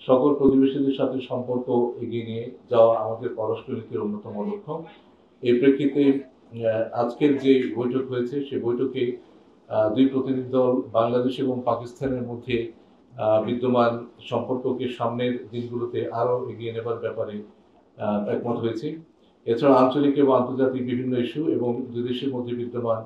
সকল প্রতিবেশীদের সাথে সম্পর্ক এগিয়ে নিয়ে যাওয়া আমাদের পররাষ্ট্রনীতির অন্যতম লক্ষ্য। এই প্রেক্ষিতে আজকের যে বৈঠক হয়েছে সে বৈঠকে দুই প্রতিনিধি দল বাংলাদেশ এবং পাকিস্তানের মধ্যে বিদ্যমান সম্পর্ককে সামনের দিনগুলোতে আরো এগিয়ে নেবার ব্যাপারে একমত হয়েছে। এছাড়া আঞ্চলিক এবং আন্তর্জাতিক বিভিন্ন ইস্যু এবং দুই দেশের মধ্যে বিদ্যমান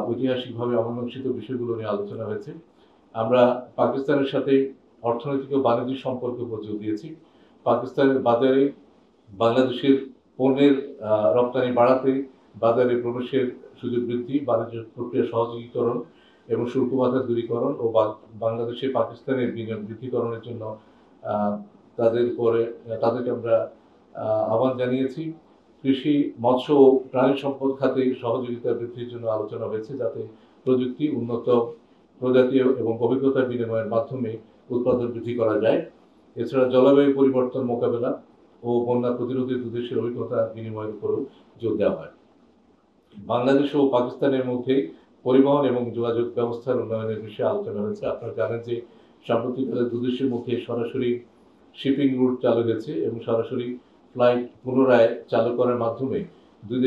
ঐতিহাসিকভাবে অমীমাংসিত বিষয়গুলো নিয়ে আলোচনা হয়েছে। আমরা পাকিস্তানের সাথে অর্থনৈতিক ও বাণিজ্যিক সম্পর্ক উপর জোর দিয়েছি। পাকিস্তানের বাজারে বাংলাদেশের পণ্যের রপ্তানি বাড়াতে, বাজারে প্রবেশের সুযোগ বৃদ্ধি, বাণিজ্য প্রক্রিয়া সহযোগীকরণ এবং শুল্ক বাধা দূরীকরণ ও বাংলাদেশে পাকিস্তানের বিনিয়োগ বৃদ্ধিকরণের জন্য তাদেরকে আমরা আহ্বান জানিয়েছি। কৃষি, মৎস্য ও প্রাণী সম্পদ খাতে সহযোগিতা বৃদ্ধির জন্য আলোচনা হয়েছে, যাতে প্রযুক্তি, উন্নত প্রজাতি এবং অভিজ্ঞতা বিনিময়ের মাধ্যমে উৎপাদন বৃদ্ধি করা যায়। এছাড়া জলবায়ু পরিবর্তন মোকাবেলা ও বন্যা প্রতিরোধে দুই দেশের অভিজ্ঞতা বিনিময়ের উপরও জোর দেওয়া হয়। বাংলাদেশ ও পাকিস্তানের মধ্যে পরিবহন এবং যোগাযোগ ব্যবস্থার উন্নয়নের বিষয়ে আলোচনা হয়েছে। আপনারা জানেন যে সাম্প্রতিককালে দুই দেশের মধ্যে সরাসরি শিপিং রুট চালু হয়েছে এবং সরাসরি ফ্লাইট পুনরায় চালু করার মাধ্যমে দুই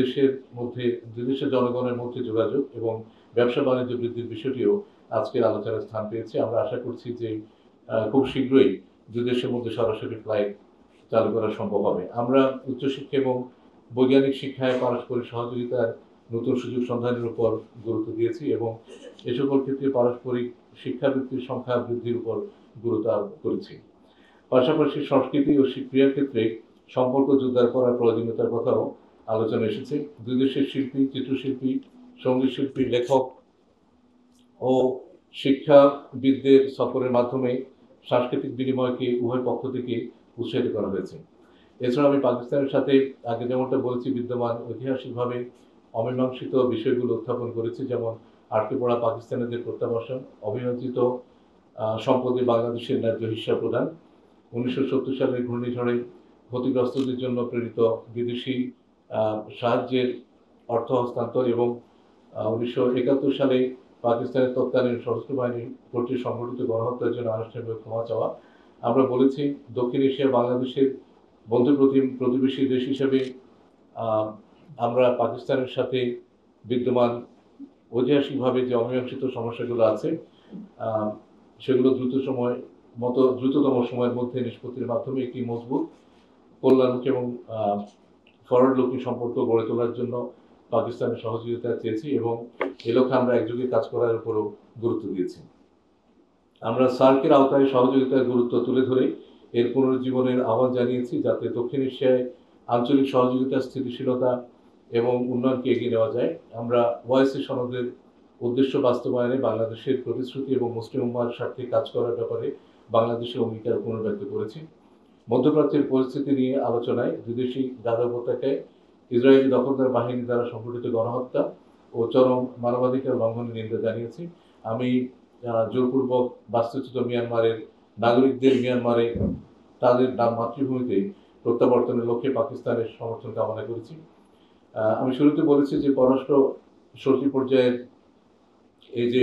দেশের জনগণের মধ্যে যোগাযোগ এবং ব্যবসা বাণিজ্য বৃদ্ধির বিষয়টিও আজকের আলোচনার স্থান পেয়েছে। আমরা আশা করছি যে খুব শীঘ্রই দুই দেশের মধ্যে সরাসরি ফ্লাইট চালু করা সম্ভব হবে। আমরা উচ্চশিক্ষা এবং বৈজ্ঞানিক শিক্ষায় পারস্পরিক সহযোগিতার নতুন সুযোগ সন্ধানের উপর গুরুত্ব দিয়েছি এবং এ সকল ক্ষেত্রে পারস্পরিক শিক্ষাবৃত্তির সংখ্যা বৃদ্ধির উপর গুরুত্ব আরোপ করেছি। পাশাপাশি সংস্কৃতি ও ক্রীড়ার ক্ষেত্রে সম্পর্ক জোরদার করার প্রয়োজনীয়তার কথাও আলোচনা এসেছে। দুই দেশের শিল্পী, চিত্রশিল্পী, সঙ্গীত শিল্পী, লেখক ও শিক্ষাবিদদের সফরের মাধ্যমে সাংস্কৃতিক বিনিময়কে উভয় পক্ষ থেকে উৎসাহিত করা হয়েছে। এছাড়া আমি পাকিস্তানের সাথে আগে যেমনটা বলেছি বিদ্যমান ঐতিহাসিকভাবে অমীমাংসিত বিষয়গুলো উত্থাপন করেছি, যেমন আটকে পড়া পাকিস্তানিদের প্রত্যাবাসন, অভিযোজিত সম্পদে বাংলাদেশের ন্যায্য হিস্সা প্রদান, 1970 সালের ঘূর্ণিঝড়ে ক্ষতিগ্রস্তদের জন্য প্রেরিত বিদেশি সাহায্যের অর্থ হস্তান্তর এবং 1971 সালে পাকিস্তানের তৎকালীন সশস্ত্র বাহিনী কর্তৃক সংঘটিত গণহত্যার জন্য আনুষ্ঠানিকভাবে ক্ষমা চাওয়া। আমরা বলেছি দক্ষিণ এশিয়া বাংলাদেশের বন্ধু প্রতিবেশী দেশ হিসেবে আমরা পাকিস্তানের সাথে বিদ্যমান ঐতিহাসিকভাবে যে অমীমাংসিত সমস্যাগুলো আছে সেগুলো দ্রুততম সময়ের মধ্যে নিষ্পত্তির মাধ্যমে একটি মজবুত, কল্যাণমুখী এবং ফরওয়ার্ড-লুকিং সম্পর্ক গড়ে তোলার জন্য পাকিস্তানের সহযোগিতা চেয়েছি এবং এ লক্ষ্যে আমরা একযোগে কাজ করার উপরও গুরুত্ব দিয়েছি। আমরা সার্কের আওতায় সহযোগিতার গুরুত্ব তুলে ধরে এর পুনরুজ্জীবনের আহ্বান জানিয়েছি, যাতে দক্ষিণ এশিয়ায় আঞ্চলিক সহযোগিতা, স্থিতিশীলতা এবং উন্নয়নকে এগিয়ে নেওয়া যায়। আমরা ওআইসি সনদের উদ্দেশ্য বাস্তবায়নে বাংলাদেশের প্রতিশ্রুতি এবং মুসলিম উম্মাহর স্বার্থে কাজ করার ব্যাপারে বাংলাদেশের অঙ্গীকার পুনর্ব্যক্ত করেছি। মধ্যপ্রাচ্যের পরিস্থিতি নিয়ে আলোচনায় দুদেশি গাজা উপত্যকায় ইসরায়েলি দখলদার বাহিনী দ্বারা সংঘটিত গণহত্যা ও চরম মানবাধিকার লঙ্ঘনের নিন্দা জানিয়েছি। আমি জোরপূর্বক বাস্তুচ্যুত মিয়ানমারের নাগরিকদের মিয়ানমারে তাদের মাতৃভূমিতে প্রত্যাবর্তনের লক্ষ্যে পাকিস্তানের সমর্থন কামনা করেছি। আমি শুরুতে বলেছি যে পররাষ্ট্র সচিব পর্যায়ের এই যে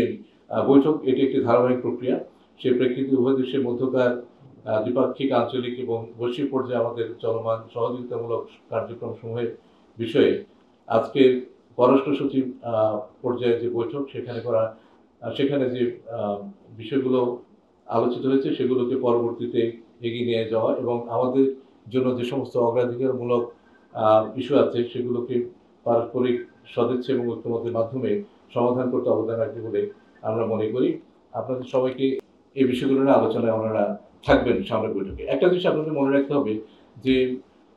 বৈঠক, এটি একটি ধারাবাহিক প্রক্রিয়া। সেই প্রেক্ষিতে উভয় দেশের মধ্যকার দ্বিপাক্ষিক, আঞ্চলিক এবং বৈশ্বিক পর্যায়ে আমাদের চলমান সহযোগিতামূলক কার্যক্রম সমূহের বিষয়ে আজকের পররাষ্ট্র সচিব পর্যায়ে যে বৈঠক সেখানে যে বিষয়গুলো আলোচিত হয়েছে সেগুলোকে পরবর্তীতে এগিয়ে নিয়ে যাওয়া এবং আমাদের জন্য যে সমস্ত অগ্রাধিকারমূলক ইস্যু আছে সেগুলোকে পারস্পরিক সদিচ্ছা এবং ঐক্যমতের মাধ্যমে সমাধান করতে অবদান রাখবে বলে আমরা মনে করি। আপনাদের সবাইকে এই বিষয়গুলো নিয়ে আলোচনায় ওনারা থাকবেন সামনের বৈঠকে। একটা জিনিস আপনাদের মনে রাখতে হবে যে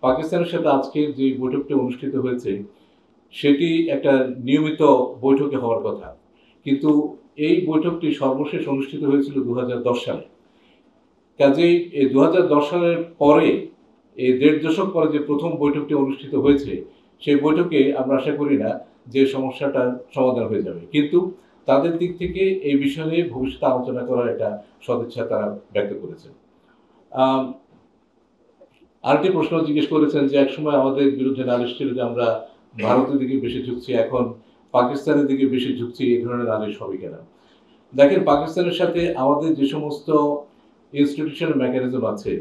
পাকিস্তানের সাথে আজকে যে বৈঠকটি অনুষ্ঠিত হয়েছে সেটি একটা নিয়মিত বৈঠকে হওয়ার কথা, কিন্তু এই বৈঠকটি সর্বশেষ অনুষ্ঠিত হয়েছিল 2010 সালে। কাজেই এই 2010 সালের পরে এই 1.5 দশক পরে যে প্রথম বৈঠকটি অনুষ্ঠিত হয়েছে সেই বৈঠকে আমরা আশা করি না যে সমস্যাটার সমাধান হয়ে যাবে, কিন্তু তাদের দিক থেকে এই বিষয়ে ভবিষ্যতে আলোচনা করার একটা সদিচ্ছা তারা ব্যক্ত করেছেন। আরেকটি প্রশ্ন জিজ্ঞেস করেছেন যে একসময় আমাদের বিরুদ্ধে নালিশ ছিল যে আমরা ভারতের দিকে বেশি ঝুঁকছি, এখন পাকিস্তানের দিকে বেশি ঝুঁকছি, এই ধরনের নালিশ হবে কেন? দেখেন, পাকিস্তানের সাথে আমাদের যে সমস্ত ইনস্টিটিউশনাল মেকানিজম আছে,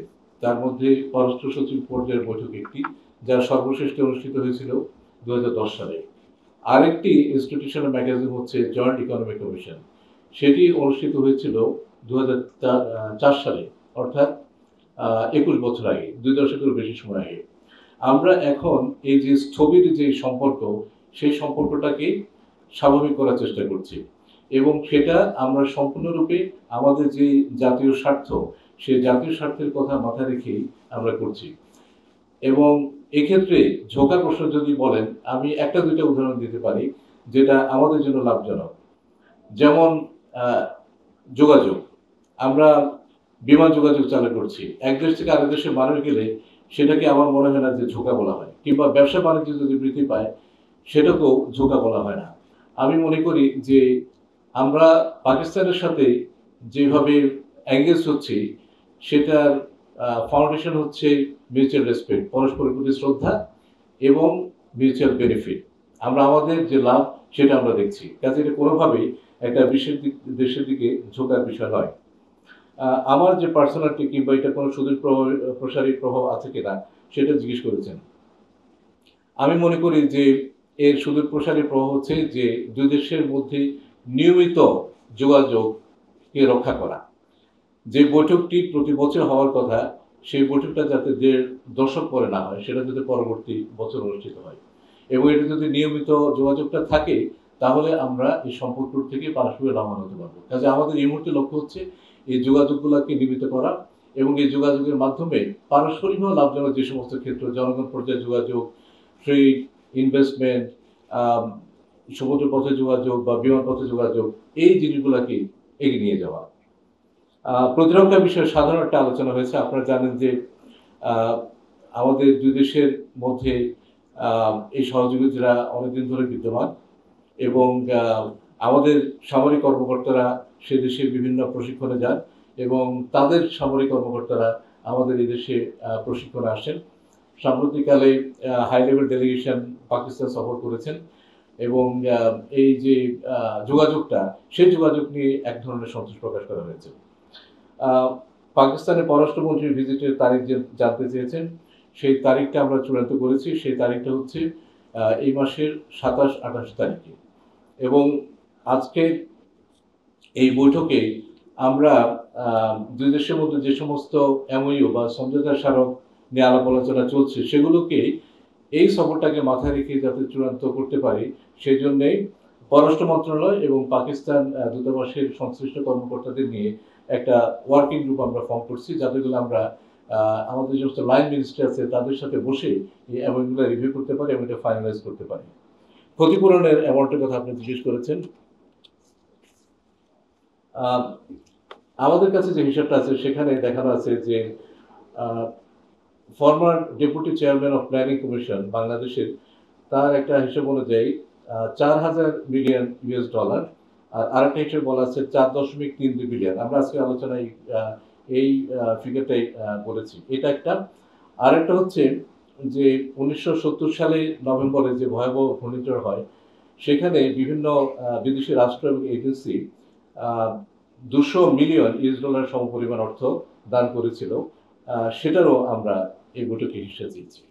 তার মধ্যে পররাষ্ট্র সচিব পর্যায়ের বৈঠক একটি, যা সর্বশেষ অনুষ্ঠিত হয়েছিল 2010 সালে। আরেকটি ইনস্টিটিউশনাল মেকানিজম হচ্ছে জয়েন্ট ইকোনমিক কমিশন, সেটি অনুষ্ঠিত হয়েছিল 2004 সালে, অর্থাৎ 21 বছর আগে, 2 দশকেরও বেশি সময় আগে। আমরা এখন এই যে স্থবির যে সম্পর্ক, সেই সম্পর্কটাকে স্বাভাবিক করার চেষ্টা করছি, এবং সেটা আমরা সম্পূর্ণরূপে আমাদের যে জাতীয় স্বার্থ, সেই জাতীয় স্বার্থের কথা মাথায় রেখেই আমরা করছি। এবং এক্ষেত্রে ঝোঁকার প্রশ্ন যদি বলেন, আমি একটা দুইটা উদাহরণ দিতে পারি যেটা আমাদের জন্য লাভজনক। যেমন যোগাযোগ, আমরা বিমান যোগাযোগ চালু করছি, এক দেশ থেকে আরেক দেশে মানুষ গেলে সেটাকে আমার মনে হয় না যে ঝোঁকা বলা হয়, কিংবা ব্যবসা বাণিজ্য যদি বৃদ্ধি পায় সেটাকেও ঝোঁকা বলা হয় না। আমি মনে করি যে আমরা পাকিস্তানের সাথে যেভাবে এঙ্গেজ হচ্ছি, সেটার ফাউন্ডেশন হচ্ছে মিউচুয়াল রেসপেক্ট, পরস্পরের প্রতি শ্রদ্ধা এবং মিউচুয়াল বেনিফিট। আমরা আমাদের যে লাভ সেটা আমরা দেখছি, কাজে এটা কোনোভাবেই একটা দেশের দিকে ঝোঁকার বিষয় নয়। আমার যে পার্সোনালিটি কিংবা এটা কোনো সুদূর প্রসারী প্রভাব আছে কিনা সেটা জিজ্ঞেস করেছেন। আমি মনে করি যে এর সুদূর প্রসারী প্রভাব হচ্ছে যে দুই দেশের মধ্যে নিয়মিত যোগাযোগকে রক্ষা করা। যে বৈঠকটি প্রতি বছর হওয়ার কথা, সেই বৈঠকটা যাতে 1.5 দশক পরে না হয়, সেটা যাতে পরবর্তী বছর অনুষ্ঠিত হয়, এবং এটা যদি নিয়মিত যোগাযোগটা থাকে, তাহলে আমরা এই সম্পর্ক থেকে পারস্পরিক লাভবান হতে পারবো। কাজে আমাদের এই মুহূর্তে লক্ষ্য হচ্ছে এই যোগাযোগগুলোকে নিয়মিত করা, এবং এই যোগাযোগের মাধ্যমে পারস্পরিকভাবে লাভজনক যে সমস্ত ক্ষেত্র, জনগণ পর্যায়ে যোগাযোগ, ট্রেড, ইনভেস্টমেন্ট, সমুদ্র পথে যোগাযোগ বা বিমান পথে যোগাযোগ, এই জিনিসগুলোকে এগিয়ে নিয়ে যাওয়া। প্রতিরক্ষা বিষয়ে সাধারণ একটা আলোচনা হয়েছে। আপনারা জানেন যে আমাদের দুই দেশের মধ্যে এই সহযোগিতারা অনেকদিন ধরে বিদ্যমান, এবং আমাদের সামরিক কর্মকর্তারা সে দেশে বিভিন্ন প্রশিক্ষণে যান, এবং তাদের সামরিক কর্মকর্তারা আমাদের এই দেশে প্রশিক্ষণে আসেন। সাম্প্রতিককালে হাই লেভেল ডেলিগেশন পাকিস্তান সফর করেছেন, এবং এই যে যোগাযোগটা, সেই যোগাযোগ নিয়ে এক ধরনের সন্তোষ প্রকাশ করা হয়েছে। পাকিস্তানের পররাষ্ট্রমন্ত্রীর ভিজিটের তারিখ জানতে চেয়েছেন, সেই তারিখটা আমরা চূড়ান্ত করেছি। সেই তারিখটা হচ্ছে এই মাসের 27-28 তারিখে, এবং আজকে এই বৈঠকে আমরা দুই দেশের মধ্যে যে সমস্ত এমওইউ বা সমঝোতা স্মারক নিয়ে আলাপ আলোচনা চলছে, সেগুলোকে এই সফরটাকে মাথায় রেখে যাতে চূড়ান্ত করতে পারি, সেই জন্যেই পররাষ্ট্র মন্ত্রণালয় এবং পাকিস্তান দূতাবাসের সংশ্লিষ্ট কর্মকর্তাদের নিয়ে একটা ওয়ার্কিং গ্রুপ আমরা ফর্ম করছি, যাতে করে আমরা আমাদের যে সমস্ত লাইন মিনিস্ট্রি আছে তাদের সাথে বসে এই অ্যামাউন্টগুলো রিভিউ করতে পারি এবং এটা ফাইনালাইজ করতে পারি। ক্ষতিপূরণের অ্যামাউন্টের কথা আপনি জিজ্ঞেস করেছেন। আমাদের কাছে যে হিসাবটা আছে সেখানে দেখানো আছে যে former deputy chairman of planning commission বাংলাদেশের, তার একটা হিসাব অনুযায়ী 4,000 মিলিয়ন US ডলার, আর আরেকটা হিসেবে বলা আছে 4.32 বিলিয়ন। আমরা আজকে আলোচনায় এই ফিগারটাই বলেছি। এটা একটা। আরেকটা হচ্ছে যে 1970 সালে নভেম্বরে যে ভয়াবহ ঘূর্ণিঝড় হয়, সেখানে বিভিন্ন বিদেশি রাষ্ট্র এবং এজেন্সি 200 মিলিয়ন US ডলার সমপরিমাণ অর্থ দান করেছিল। সেটারও আমরা এই বৈঠকে হিসেবে দিয়েছি।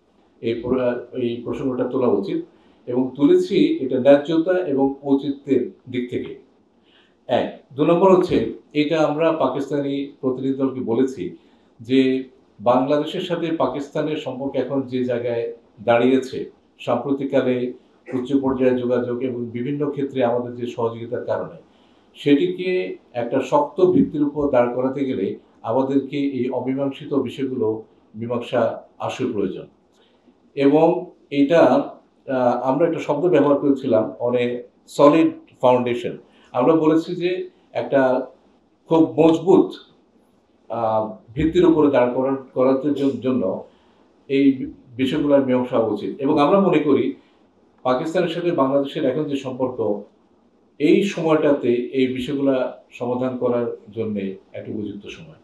এই প্রসঙ্গটা তোলা উচিত, এবং তুলেছি এটা ন্যায্যতা এবং ঔচিত্যের দিক থেকে। 1 2 নম্বর হচ্ছে, এটা আমরা পাকিস্তানি প্রতিনিধি দলকে বলেছি যে বাংলাদেশের সাথে পাকিস্তানের সম্পর্ক এখন যে জায়গায় দাঁড়িয়েছে, সাম্প্রতিককালে উচ্চ পর্যায়ে যোগাযোগ এবং বিভিন্ন ক্ষেত্রে আমাদের যে সহযোগিতার কারণে, সেটিকে একটা শক্ত ভিত্তির উপর দাঁড় করাতে গেলে আমাদেরকে এই অমীমাংসিত বিষয়গুলো মীমাংসা আসল প্রয়োজন। এবং এটা আমরা একটা শব্দ ব্যবহার করেছিলাম, অনেক সলিড ফাউন্ডেশন। আমরা বলেছি যে একটা খুব মজবুত ভিত্তির উপরে দাঁড় করাতে জন্য এই বিষয়গুলোর মীমাংসা উচিত। এবং আমরা মনে করি পাকিস্তানের সাথে বাংলাদেশের এখন যে সম্পর্ক, এই সময়টাতে এই বিষয়গুলো সমাধান করার জন্য একটা উপযুক্ত সময়।